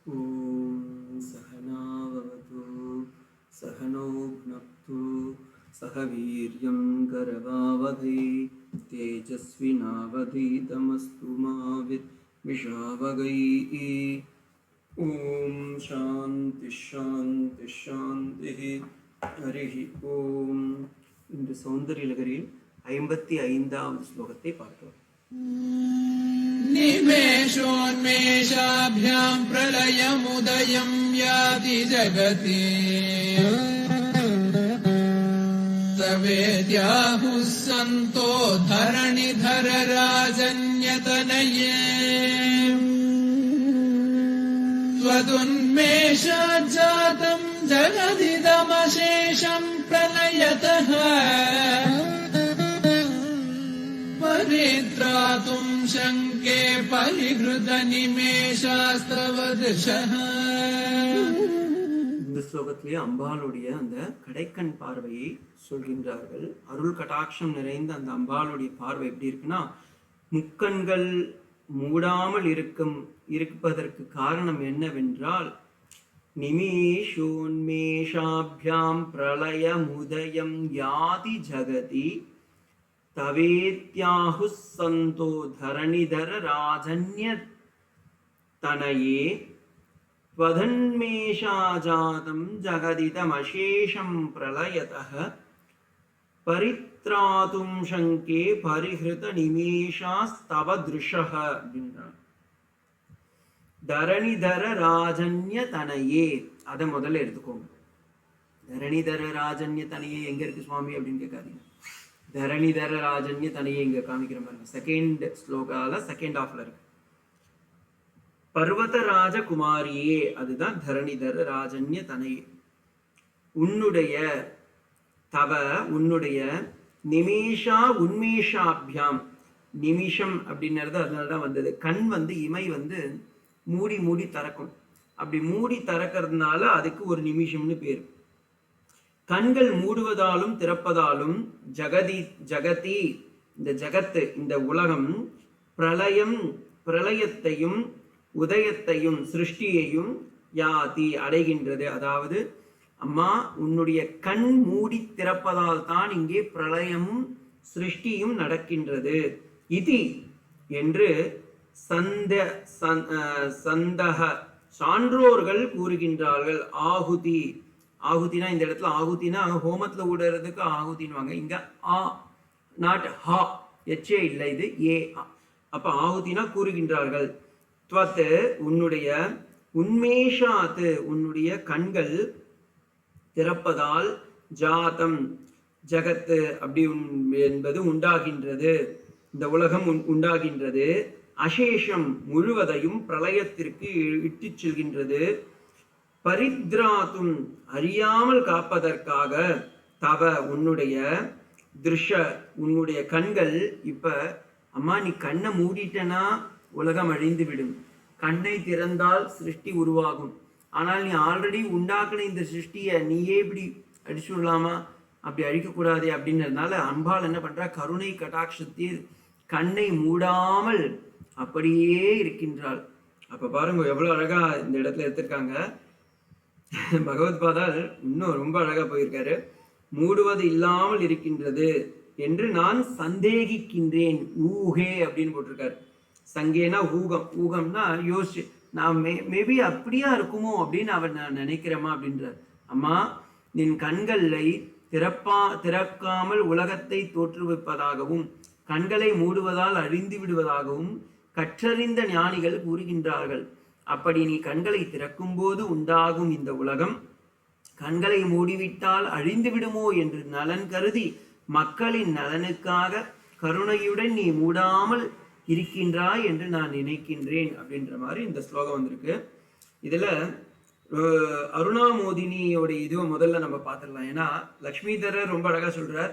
ॐ सहनाववतु सहनौ भुनक्तु सह वीर्यं करवावहै तेजस्विनावधीतमस्तु मा विद्विषावहै। ॐ शान्ति शान्ति शान्तिः हरिः ॐ. இன்று சௌந்தர்யலகரியில் 55வது ஸ்லோகத்தை பார்த்தோம். निमेषोन्मेषाभ्यां प्रलयमुदयं याति जगति तवेद्याहुः सन्तो धरणिधर राजन्यतनये त्वदुन्मेषाज्जातं जगदिदमशेषं प्रलयतः परित्रातुं शङ्के परिहृत निमेषास्त्रवदृशः. இந்த ஸ்லோகத்திலே அம்பாளுடைய அந்த கடைக்கண் பார்வையை சொல்கின்றார்கள். அருள் கடாட்சம் நிறைந்த அந்த அம்பாளுடைய பார்வை எப்படி இருக்குன்னா, முக்கண்கள் மூடாமல் இருப்பதற்கு காரணம் என்னவென்றால், நிமேஷோன்மேஷாபியாம் பிரளய முதயம் யாதி ஜகதி தவேத்யாஹுஸ் சந்தோ தரணிதர ராஜன்ய தனயே त्वदन्मेषाजातं जगदिदमशेषं प्रलयतः परित्रातुं शङ्के परिहृत निमेषास्तव दृशः அப்படின்றார். தரணிதர ராஜன்ய தனையே, அதை முதல்ல எடுத்துக்கோங்க. தரணிதர ராஜன்ய தனையே எங்க இருக்கு சுவாமி அப்படின்னு கேட்காதீங்க. தரணிதர ராஜன்ய தனையே இங்க காமிக்கிற பாருங்க. செகண்ட் ஸ்லோகால செகண்ட் ஆஃப்ல இருக்கு. பர்வத ராஜகுமாரியே, அதுதான் தரணிதர ராஜன்ய தனையே. உன்னுடைய நிமேஷா உன்மேஷாபியாம், நிமிஷம் அப்படின்றது அதனாலதான் வந்தது. கண் இமை மூடி மூடி திறக்கும். அப்படி மூடி திறக்கிறதுனால அதுக்கு ஒரு நிமிஷம்னு பேர். கண்கள் மூடுவதாலும் திறப்பதாலும் ஜகதி இந்த ஜகத்து, இந்த உலகம் பிரளயத்தையும் உதயத்தையும் சிருஷ்டியையும் யாதி அடைகின்றது. அதாவது அம்மா உன்னுடைய கண் மூடி திறப்பதால் தான் இங்கே பிரளயமும் சிருஷ்டியும் நடக்கின்றது. இது என்று சந்தக சான்றோர்கள் கூறுகின்றார்கள். ஆகுதினா இந்த இடத்துல ஆகுதினா ஹோமத்துல ஊடுறதுக்கு ஆகுதின்வாங்க. இங்க ஆ நாட் ஹா, எச்சே இல்லை, இது ஏ. அப்ப ஆகுதினா கூறுகின்றார்கள். துவத்து உன்னுடைய உன்மேஷாத்து உன்னுடைய கண்கள் திறப்பதால் ஜாதம் ஜகத்து அப்படி என்பது உண்டாகின்றது, இந்த உலகம் உண்டாகின்றது. அசேஷம் முழுவதையும் பிரளயத்திற்கு இட்டு செல்கின்றது. பரித்ராத்தும் அறியாமல் காப்பதற்காக தவ உன்னுடைய திருஷ உன்னுடைய கண்கள். இப்ப அம்மா நீ கண்ணை மூடிட்டனா உலகம் அழிந்து விடும், கண்ணை திறந்தால் சிருஷ்டி உருவாகும். ஆனால் நீ ஆல்ரெடி உண்டாக்குன இந்த சிருஷ்டியை நீயே இப்படி அடிச்சு விடலாமா? அப்படி அழிக்கக்கூடாதே அப்படின்றதுனால அம்பாள் என்ன பண்றா, கருணை கடாட்சத்தில் கண்ணை மூடாமல் அப்படியே இருக்கின்றாள். அப்ப பாருங்க எவ்வளவு அழகா இந்த இடத்துல எடுத்திருக்காங்க. பகவத் பாதால் இன்னும் ரொம்ப அழகா போயிருக்காரு. மூடுவது இல்லாமல் இருக்கின்றது என்று நான் சந்தேகிக்கின்றேன். ஊகே அப்படின்னு போட்டிருக்காரு. சங்கேனா ஊகம், ஊகம்னா யோசிச்சு நான் மேபி அப்படியா இருக்குமோ அப்படின்னு நான் நினைக்கிறேமா அப்படின்றார். அம்மா நின் கண்களை திறக்காமல் உலகத்தை தோற்றுவிப்பதாகவும் கண்களை மூடுவதால் அழிந்து விடுவதாகவும் கற்றறிந்த ஞானிகள் கூறுகின்றார்கள். அப்படி நீ கண்களை திறக்கும் போது உண்டாகும் இந்த உலகம் கண்களை மூடிவிட்டால் அழிந்து விடுமோ என்று நலன் கருதி மக்களின் நலனுக்காக கருணையுடன் நீ மூடாமல் இருக்கின்றாய் என்று நான் நினைக்கின்றேன் அப்படின்ற மாதிரி இந்த ஸ்லோகம் வந்திருக்கு. இதுல அருணாமோதினியோட இதுவை முதல்ல நம்ம பார்த்துடலாம். ஏன்னா லக்ஷ்மிதரர் ரொம்ப அழகா சொல்றார்.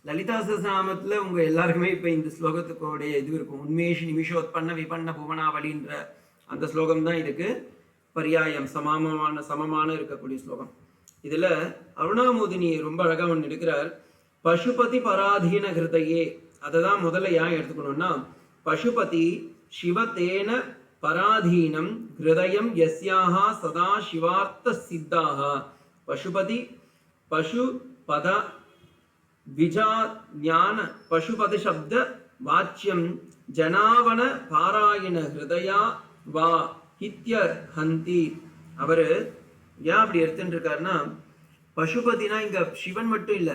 லலிதா சஹஸ்ரநாமத்துல உங்க எல்லாருக்குமே இப்ப இந்த ஸ்லோகத்துக்கோடைய இது இருக்கும். உன்மேஷ் நிமிஷோத்பன்ன விபன்ன புவனாவளின்ற அந்த ஸ்லோகம் தான் இதுக்கு பரியாயம், சமமான இருக்கக்கூடிய ஸ்லோகம். இதுல அருணாமோதினி ரொம்ப அழகா ஒன்று எடுக்கிறார். பசுபதி பராதீன ஹிருதயே, அதை தான் முதல்ல ஏன் எடுத்துக்கணும்னா, பசுபதி சிவத்தேன பராதீனம் ஹிருதயம் யஸ்யாஹ சதா சிவார்த்த சித்தாஹ பசுபதி பசுபத விஜாஞான பசுபதி சப்த வாச்சியம் ஜனாவன பாராயண ஹிருதயா வா ஹித்யர் ஹந்தி. அவரு ஏன் அப்படி எடுத்துட்டு இருக்காருன்னா, பசுபதினா இங்க சிவன் மட்டும் இல்ல,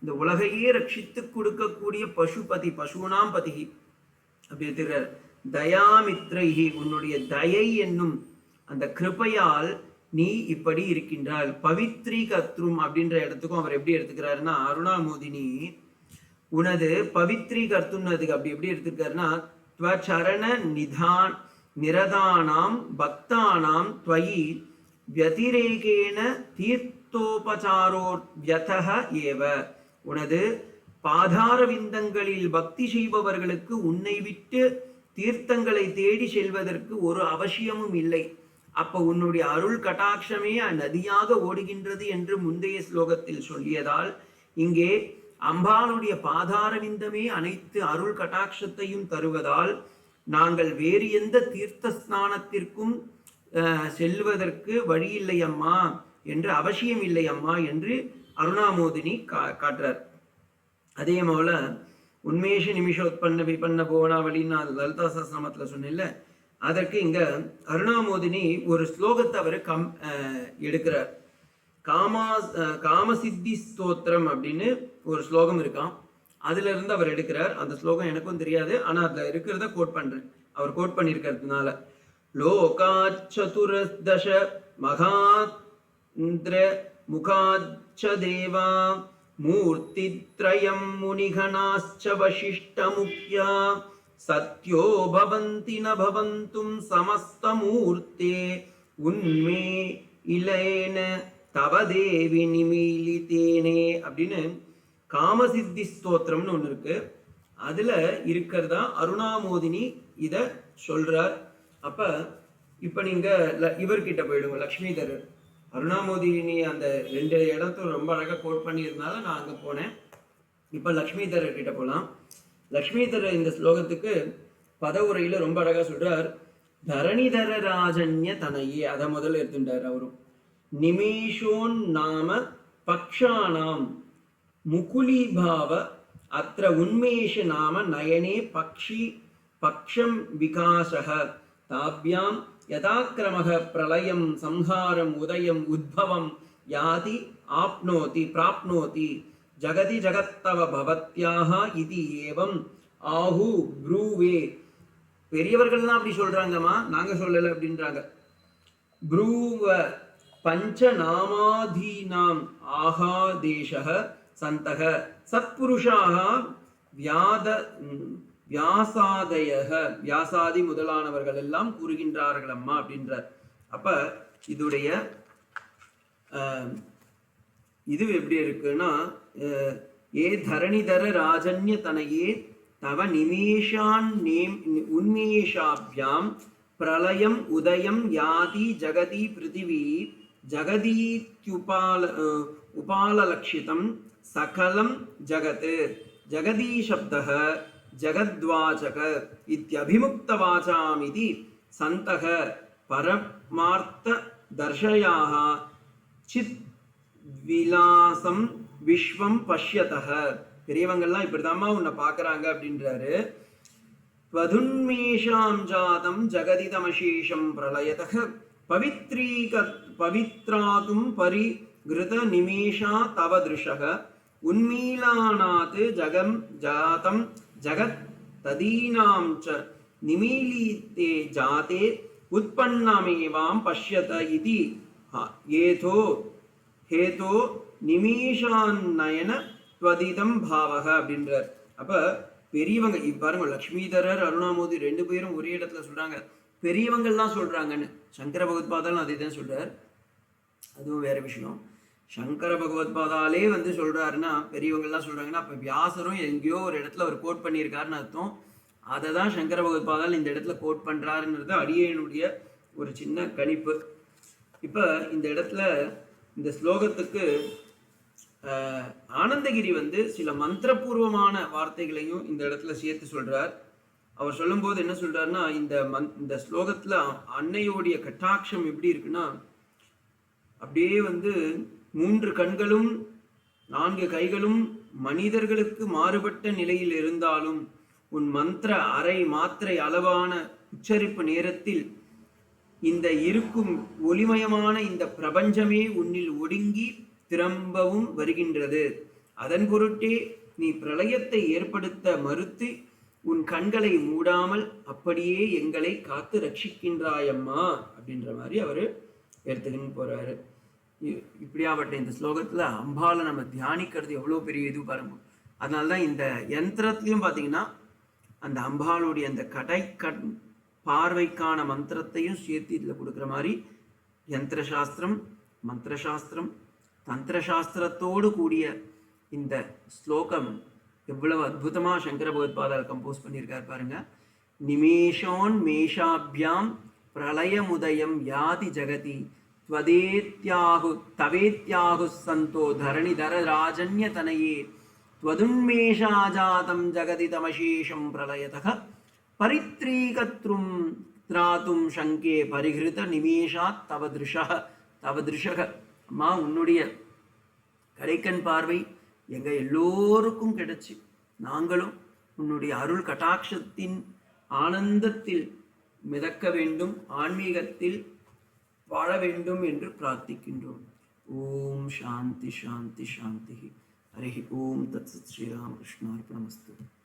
இந்த உலகையே ரட்சித்து கொடுக்கக்கூடிய பசுபதி, பசுனாம் பதிகி அப்படி எடுத்துக்கிறார். தயாமித்ரைஹி, உன்னுடைய தயை என்னும் அந்த கிருபையால் நீ இப்படி இருக்கின்றாள். பவித்ரி கத்ரும் அப்படின்ற இடத்துக்கும் அவர் எப்படி எடுத்துக்கிறாருன்னா, அருணாமோதினி உனது பவித்ரி கர்த்துன்னதுக்கு அப்படி எப்படி எடுத்துக்கிறாருன்னா, துவச்சரண நிதான் நிரதானாம் பக்தானாம் துவயி வியதிரேகேன தீர்த்தோபசாரோ வியதஹ ஏவ. உனது பாதார விந்தங்களில் பக்தி செய்பவர்களுக்கு உன்னை விட்டு தீர்த்தங்களை தேடி செல்வதற்கு ஒரு அவசியமும் இல்லை. அப்ப உன்னுடைய அருள் கட்டாட்சமே நதியாக ஓடுகின்றது என்று முந்தைய ஸ்லோகத்தில் சொல்லியதால், இங்கே அம்பாளுடைய பாதார விந்தமே அனைத்து அருள் கட்டாட்சத்தையும் தருவதால் நாங்கள் வேறு எந்த தீர்த்த ஸ்நானத்திற்கும் செல்வதற்கு வழியில்லை அம்மா என்று, அவசியம் இல்லை அம்மா என்று அருணாமோதினி காட்டுறார். அதே போல உன்மேஷ நிமிஷோத்பன்ன விபன்ன புவனாவளின்னு நான் லலிதா சஹஸ்ரநாமத்துல சொன்னேன்ல, அதற்கு இங்க அருணாமோதினி ஒரு ஸ்லோகத்தை அவர் எடுக்கிறார். காமசித்தி ஸ்தோத்திரம் அப்படின்னு ஒரு ஸ்லோகம் இருக்கான், அதுல இருந்து அவர் எடுக்கிறார். அந்த ஸ்லோகம் எனக்கும் தெரியாது, ஆனா அதுல இருக்கிறத கோட் பண்றேன், அவர் கோட் பண்ணியிருக்கிறதுனால. லோகாச்சதுரதச மகாந்திர முகாச்ச தேவா மூர்த்தித்ரயம் முனிகணாச்ச வசிஷ்ட முக்யா சத்யோ பவந்தி ந பவந்தும் சமஸ்தமூர்த்தே உன்மே இலேன தவ தேவி நிமீலிதேனே அப்படின்னு காமசித்தி ஸ்தோத்திரம்னு ஒன்று இருக்கு. அதுல இருக்கிறதா அருணாமோதினி இத சொல்றார். அப்ப இப்ப நீங்க இவர்கிட்ட போயிடுங்க, லக்ஷ்மிதரர். அருணாமோதினி அந்த 2 இடத்துல ரொம்ப அழகா கோட் பண்ணியிருந்தால நான் அங்க போனேன். இப்ப லக்ஷ்மிதரர் கிட்ட போலாம். லக்ஷ்மிதரர் இந்த ஸ்லோகத்துக்கு பதவுரையில ரொம்ப அழகா சொல்றார். தரணிதர ராஜன்ய தனையே, அதை முதல்ல எடுத்துட்டார் அவரும். நிமேஷோன் நாம பக்ஷானாம் முகுலிபாவ அத்ர உன்மேஷ நாம நயனே பக்ஷி பக்ஷம் விகாசக தாப்யாம் யதாக்கிரமக பிரளயம் சம்ஹாரம் உதயம் உத்பவம் யாதி ஆப்னோதி பிராப்னோதி ஜகதி ஜகத்தவ பவத்யாக இது ஏவம் ஆஹு ப்ரூவே. பெரியவர்கள்லாம் அப்படி சொல்றாங்கம்மா, நாங்க சொல்லல அப்படின்றாங்க. ப்ரூவ பஞ்ச நாமாதீனாம் ஆகாதேஷக சந்தக சத்புருஷாக வியாசாதயக, வியாசாதி முதலானவர்கள் எல்லாம் கூறுகின்றார்கள் அம்மா அப்படின்றார். அப்ப இதுடைய இது எப்படி இருக்குன்னா, ஏ தரணிதர ராஜன்ய தனையே தவ நிமேஷான் உன்மேஷாபியாம் பிரளயம் உதயம் யாதி ஜகதி பிருத்திவி உபாலலக்ஷிதம் சகலம் ஜகத் ஜகதி சப்தः ஜகத்வாச்சக இத்யபிமுக்தவாசாமிதி சந்தக பரமார்த்த தர்ஷயாः சித் விலாசம் விஸ்வம் பஷ்யதः. பெரியவங்கள்லாம் இப்படிதாம்மா உன்னை பார்க்கறாங்க அப்படின்றாரு. வதுன்மேஷாம் ஜாதம் ஜகதிதமசேஷம் பிரளயதः பவித்ராதும் பரிகிருத நிமேஷா தவ திருஷக உன்மீலானாத் ஜகம் ஜாதம் ஜகத் ததீனாம் ச நிமீலிதே ஜாதே உத்பன்னமேவாம் பஷ்யத இதி ஏதோ ஹேதோ நிமேஷாநயன த்வதிதம் பாவக அப்படின்றார். அப்ப பெரியவங்க பாருங்க, லக்ஷ்மிதரர் அருணாமோதி 2 பேரும் ஒரே இடத்துல சொல்றாங்க, பெரியவங்கள்லாம் சொல்றாங்கன்னு. சங்கர பகவத்பாதாலும் அதே தான் சொல்றார், அதுவும் வேற விஷயம். சங்கர பகவத்பாதாலே சொல்றாருன்னா பெரியவங்கள்லாம் சொல்றாங்கன்னா, அப்ப வியாசரும் எங்கேயோ ஒரு இடத்துல அவர் கோட் பண்ணியிருக்காருன்னு அர்த்தம். அதை தான் சங்கர பகவத்பாதால் இந்த இடத்துல கோட் பண்றாருன்றது அடியனுடைய ஒரு சின்ன கணிப்பு. இப்ப இந்த இடத்துல இந்த ஸ்லோகத்துக்கு ஆனந்தகிரி சில மந்திரபூர்வமான வார்த்தைகளையும் இந்த இடத்துல சேர்த்து சொல்றார். அவர் சொல்லும்போது என்ன சொல்றாருன்னா, இந்த ஸ்லோகத்துல அன்னையோடைய கட்டாட்சம் எப்படி இருக்குன்னா, அப்படியே வந்து 3 கண்களும் 4 கைகளும் மனிதர்களுக்கு மாறுபட்ட நிலையில் இருந்தாலும் உன் மந்திர அரை மாத்திரை அளவான உச்சரிப்பு நேரத்தில் இந்த இருக்கும் ஒளிமயமான இந்த பிரபஞ்சமே உன்னில் ஒடுங்கி திரும்பவும் வருகின்றது. அதன் பொருட்டே நீ பிரளயத்தை ஏற்படுத்த மறுத்து உன் கண்களை மூடாமல் அப்படியே எங்களை காத்து ரட்சிக்கின்றாயம்மா அப்படின்ற மாதிரி அவரு எடுத்துக்கின்னு போறாரு. இப்படியாப்பட்ட இந்த ஸ்லோகத்துல அம்பாலை நம்ம தியானிக்கிறது எவ்வளவு பெரிய இது பாருங்க. அதனால்தான் இந்த யந்திரத்திலையும் பாத்தீங்கன்னா அந்த அம்பாளுடைய அந்த கண் பார்வைக்கான மந்திரத்தையும் சேர்த்து இதுல கொடுக்குற மாதிரி யந்திர சாஸ்திரம், மந்திர சாஸ்திரம், தந்திர சாஸ்திரத்தோடு கூடிய இந்த ஸ்லோகம் எவ்வளவு அற்புதமா சங்கர பகவத்பாதால் கம்போஸ் பண்ணியிருக்காரு பாருங்க. நிமேஷோன் மேஷாபியாம் பிரளயமுதயம் யாதி ஜகதி தவேத்யாகு சந்தோ தரணிதர ராஜன்ய தனையே त्वदुन्मेषाजातं जगति तमशेषं प्रलयतः परित्रीकत्रुं त्रातुं शङ्के परिहृत निमेषात् तव दृशः. அம்மா உன்னுடைய கடைக்கண் பார்வை எங்க எல்லோருக்கும் கிடைச்சி நாங்களும் உன்னுடைய அருள் கட்டாட்சத்தின் ஆனந்தத்தில் மிதக்க வேண்டும், ஆன்மீகத்தில் வாழ வேண்டும் என்று பிரார்த்திக்கின்றோம். ஓம் சாந்தி சாந்தி சாந்தி. हरिः ओम तत्सत् श्रीरामकृष्णार्पणमस्तु.